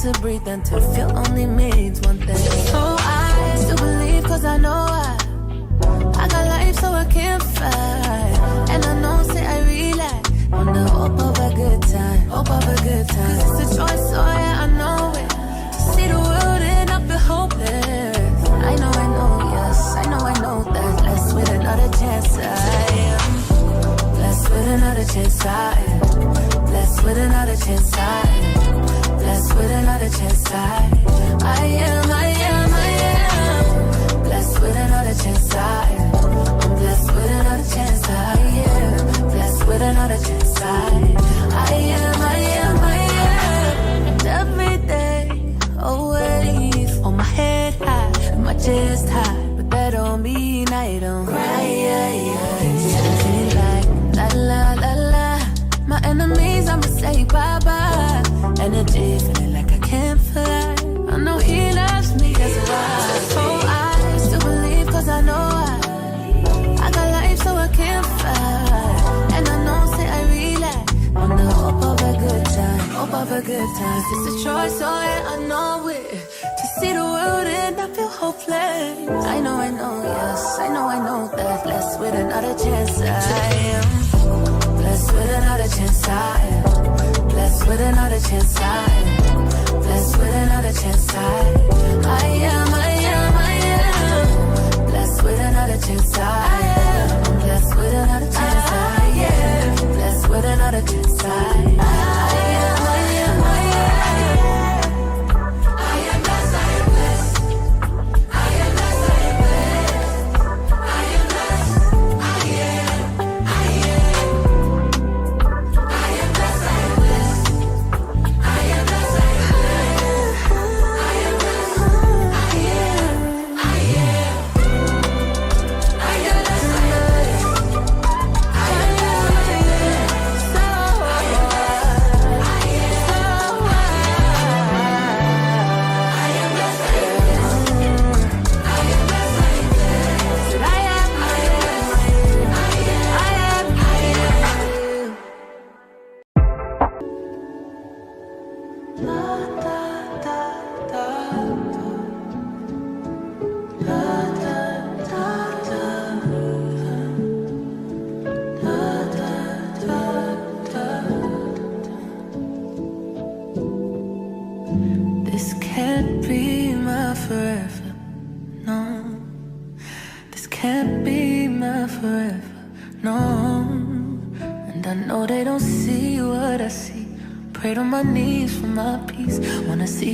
to breathe and to feel only means one thing. So I still believe cause I know I got life so I can't fight. And I know say I relax on the hope of a good time, hope of a good time. Cause it's a choice, so yeah, I know it. To see the world and not be hopeless. I know, yes, I know that. Blessed with another chance, I am. Blessed with another chance, I am. Blessed with another chance, I am. Blessed with another chance, I am. Blessed with another chance, I am. I'm blessed with another chance, I am. Blessed with another chance, I am. And every day, always on my head high, my chest high, but that don't mean I don't cry. Feeling like la la la la. My enemies, I'ma say bye bye. Energy feeling like I can't fly. I know he loves me, that's why. So I still believe cause I know I got life so I can't fight. And I know say I relax on the hope of a good time, hope of a good time. It's a choice, so yeah, I know it. To see the world and I feel hopeless. I know, yes, I know that. Blessed with another chance, I am. Blessed with another chance, I am. Blessed with another chance, I am. Blessed with another chance, I am. Blessed with another chance, I am. Blessed with another chance, I am. Blessed with another chance, I am.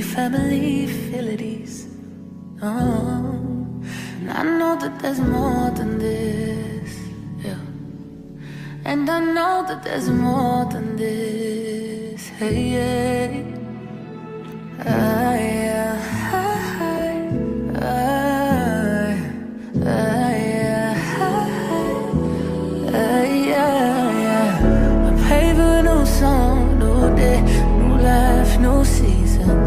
Family, feel at ease. Oh, and I know that there's more than this. Yeah. And I know that there's more than this. Hey, yeah. I pray for a new song, new day, new life, new season.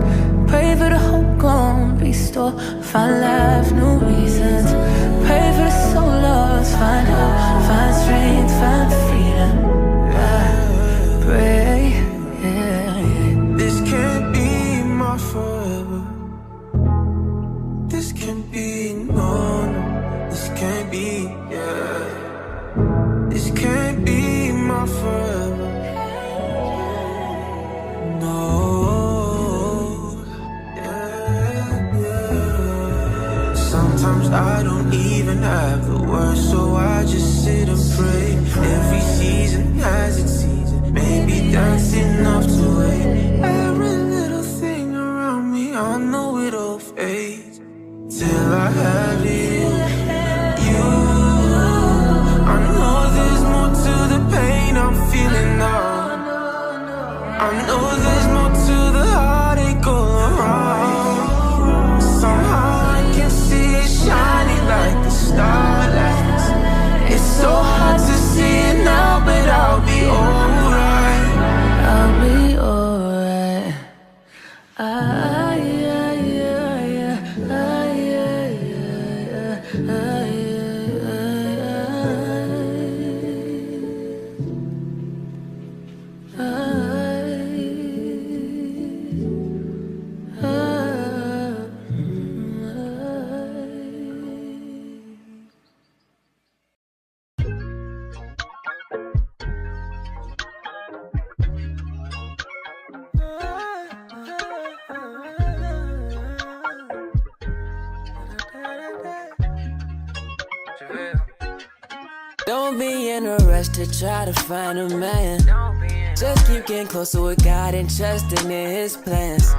Pray for the hope gone, restore, find life, new reasons. Pray for the soul lost, find hope, find strength, find freedom. I pray, yeah. This can't be my forever. This can't be, no, this can't be, yeah. This can't be my forever. No. Sometimes I don't even have the words, so I just sit and pray. Every season has its season, maybe that's enough to wait. Every little thing around me, I know it'll fade till I have it. You, I know there's more to the pain I'm feeling now. I know there's more to the heartache all around. Somehow shining like the starlight. Don't be in a rush to try to find a man. Just keep getting closer with God and trusting in his plans.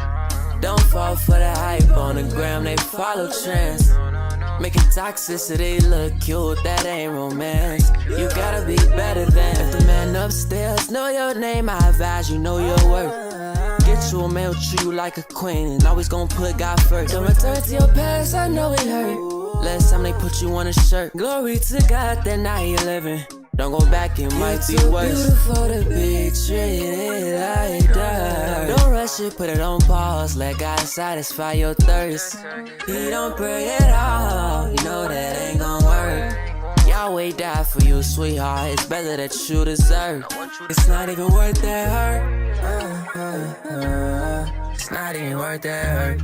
Don't fall for the hype on the gram, they follow trends. Making toxicity look cute, that ain't romance. You gotta be better than. If the man upstairs know your name, I advise you know your worth. Get you a male, treat you like a queen, and always gon' put God first. Don't return to your past, I know it hurt. Last time they put you on a shirt. Glory to God that now you're living. Don't go back, it might be worse. Beautiful to be treated like dirt. Don't rush it, put it on pause. Let God satisfy your thirst. He don't pray at all. You know that ain't gon' work. Yahweh died for you, sweetheart. It's better that you deserve. It's not even worth that hurt. It's not even worth that hurt.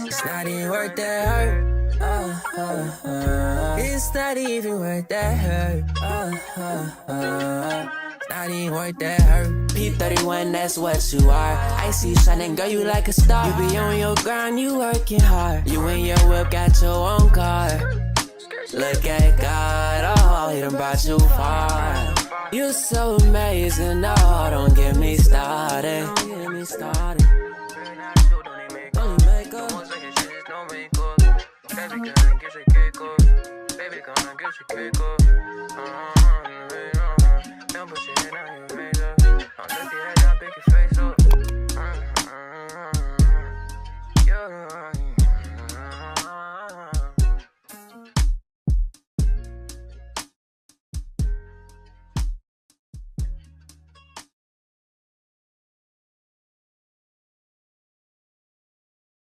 It's not even worth that hurt. It's not even worth that hurt. It's not even worth that hurt. P31, that's what you are. I see you shining, girl, you like a star. You be on your grind, you working hard. You in your whip, got your own car. Look at God, oh, he done brought you far. You so amazing, oh, don't get me started. Don't get me started. Baby, come and get your kick up. Baby, come and get your kick up.